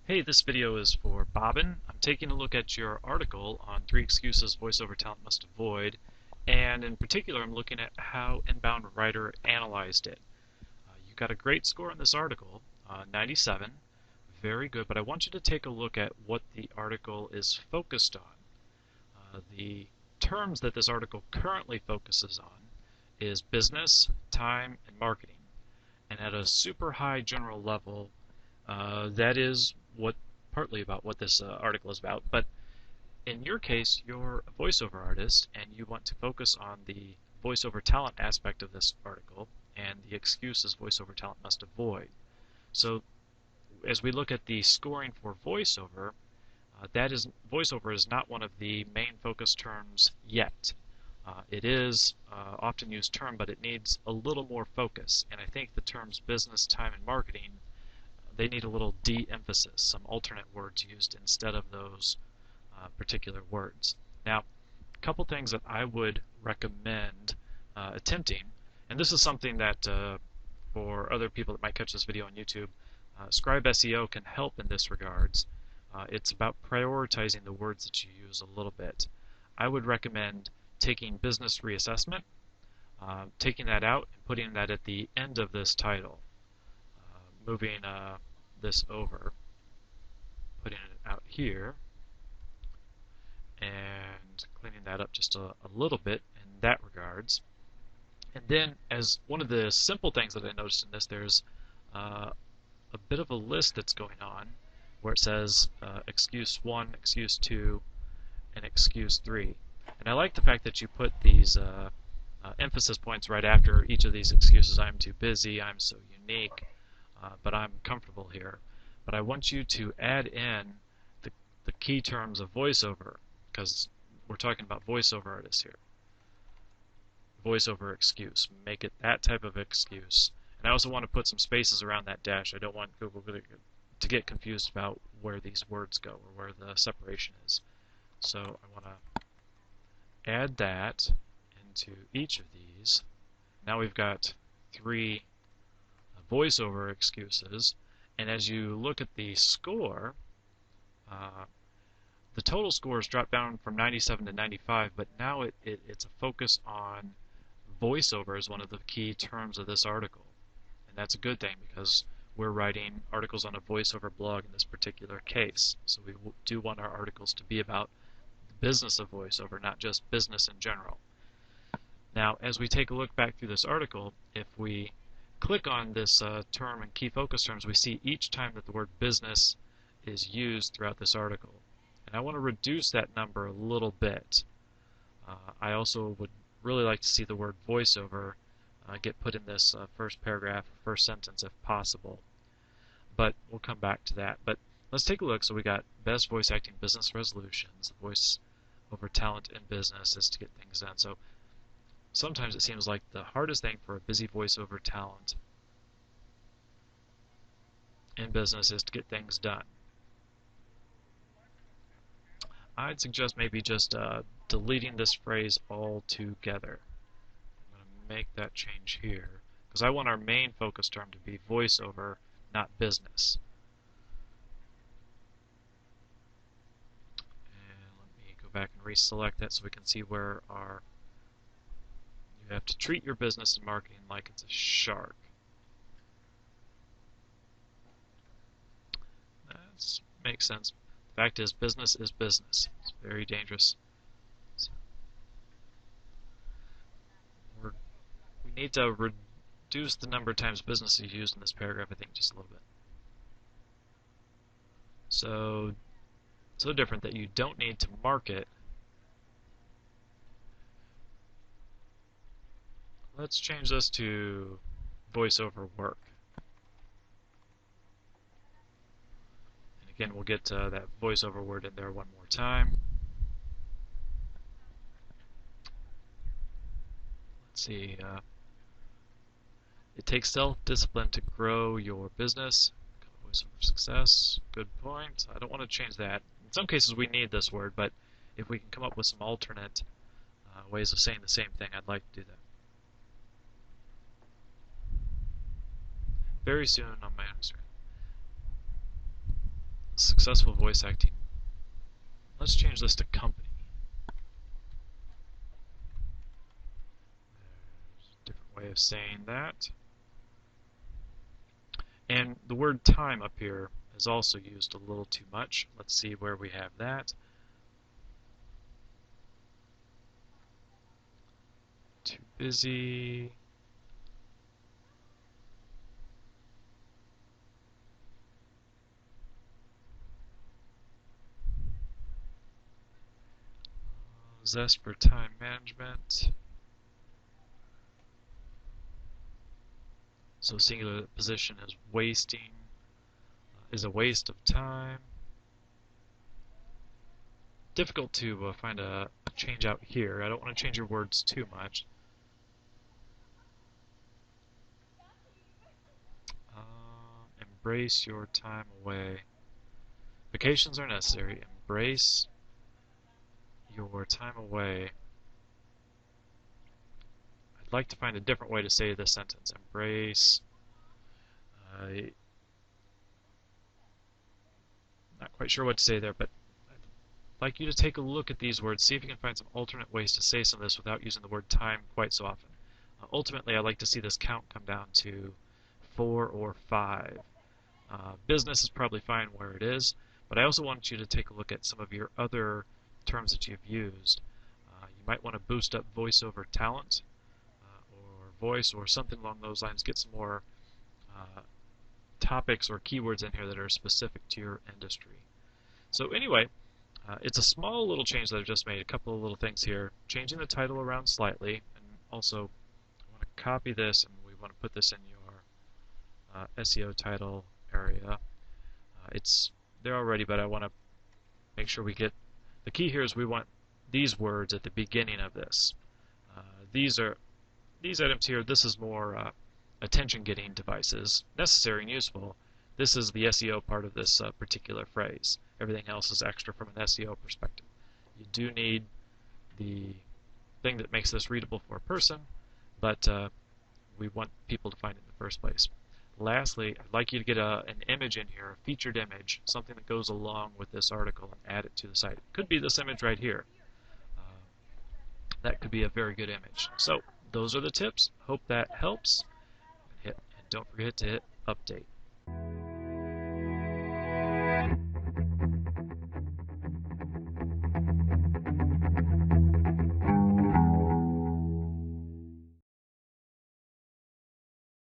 Hey, this video is for Bobbin. I'm taking a look at your article on 3 excuses voiceover talent must avoid, and in particular I'm looking at how Inbound Writer analyzed it. You got a great score in this article, 97, very good, but I want you to take a look at what the article is focused on. The terms that this article currently focuses on is business, time, and marketing. And at a super high general level, that is partly about what this article is about. But in your case, you're a voiceover artist, and you want to focus on the voiceover talent aspect of this article and the excuses voiceover talent must avoid. So, as we look at the scoring for voiceover, voiceover is not one of the main focus terms yet. It is often used term, but it needs a little more focus. And I think the terms business, time, and marketing, they need a little de-emphasis, some alternate words used instead of those particular words. Now, a couple things that I would recommend attempting, and this is something that for other people that might catch this video on YouTube, Scribe SEO can help in this regards. It's about prioritizing the words that you use a little bit. I would recommend taking business reassessment, taking that out and putting that at the end of this title. Moving this over, putting it out here, and cleaning that up just a little bit in that regards. And then, as one of the simple things that I noticed in this, there's a bit of a list that's going on where it says excuse 1, excuse 2, and excuse 3. And I like the fact that you put these emphasis points right after each of these excuses. I'm too busy, I'm so unique, but I'm comfortable here. But I want you to add in the key terms of voiceover, because we're talking about voiceover artists here. Voiceover excuse. Make it that type of excuse. And I also want to put some spaces around that dash. I don't want Google to get confused about where these words go or where the separation is. So I want to add that into each of these. Now we've got 3 voiceover excuses, and as you look at the score, the total scores drop down from 97 to 95, but now it's a focus on voiceover as one of the key terms of this article. And that's a good thing because we're writing articles on a voiceover blog in this particular case. So we do want our articles to be about the business of voiceover, not just business in general. Now, as we take a look back through this article, if we click on this term and key focus terms, we see each time that the word business is used throughout this article. And I want to reduce that number a little bit. I also would really like to see the word voiceover get put in this first paragraph, first sentence if possible. But we'll come back to that. But let's take a look. So we got best voice acting business resolutions. Voice over talent in business is to get things done. So sometimes it seems like the hardest thing for a busy voiceover talent in business is to get things done. I'd suggest maybe just deleting this phrase altogether. I'm going to make that change here because I want our main focus term to be voiceover, not business. And let me go back and reselect that so we can see where you have to treat your business and marketing like it's a shark. That makes sense. The fact is, business is business. It's very dangerous. So we need to reduce the number of times business is used in this paragraph, I think, just a little bit. So different that you don't need to market. Let's change this to voiceover work. And again, we'll get that voiceover word in there one more time. Let's see. It takes self-discipline to grow your business. Voiceover success. Good point. I don't want to change that. In some cases, we need this word, but if we can come up with some alternate ways of saying the same thing, I'd like to do that. Very soon on my own screen. successful voice acting. Let's change this to company. There's a different way of saying that. And the word time up here is also used a little too much. Let's see where we have that. Too busy. Zest for time management. So singular position is wasting, is a waste of time. Difficult to find a change out here. I don't want to change your words too much. Embrace your time away. Vacations are necessary. Embrace your time away. I'd like to find a different way to say this sentence. Embrace. Not quite sure what to say there, but I'd like you to take a look at these words, see if you can find some alternate ways to say some of this without using the word time quite so often. Ultimately, I'd like to see this count come down to 4 or 5. Business is probably fine where it is, but I also want you to take a look at some of your other terms that you've used. You might want to boost up voiceover talent or voice or something along those lines. Get some more topics or keywords in here that are specific to your industry. So anyway, it's a small little change that I've just made, a couple of little things here. Changing the title around slightly, and also I want to copy this and we want to put this in your SEO title area. It's there already, but I want to make sure we get, the key here is we want these words at the beginning of this. These items here, this is more attention-getting devices, necessary and useful. This is the SEO part of this particular phrase. Everything else is extra from an SEO perspective. You do need the thing that makes this readable for a person, but we want people to find it in the first place. Lastly, I'd like you to get an image in here, a featured image, something that goes along with this article, and add it to the site. It could be this image right here. That could be a very good image. So those are the tips. Hope that helps. And don't forget to hit update.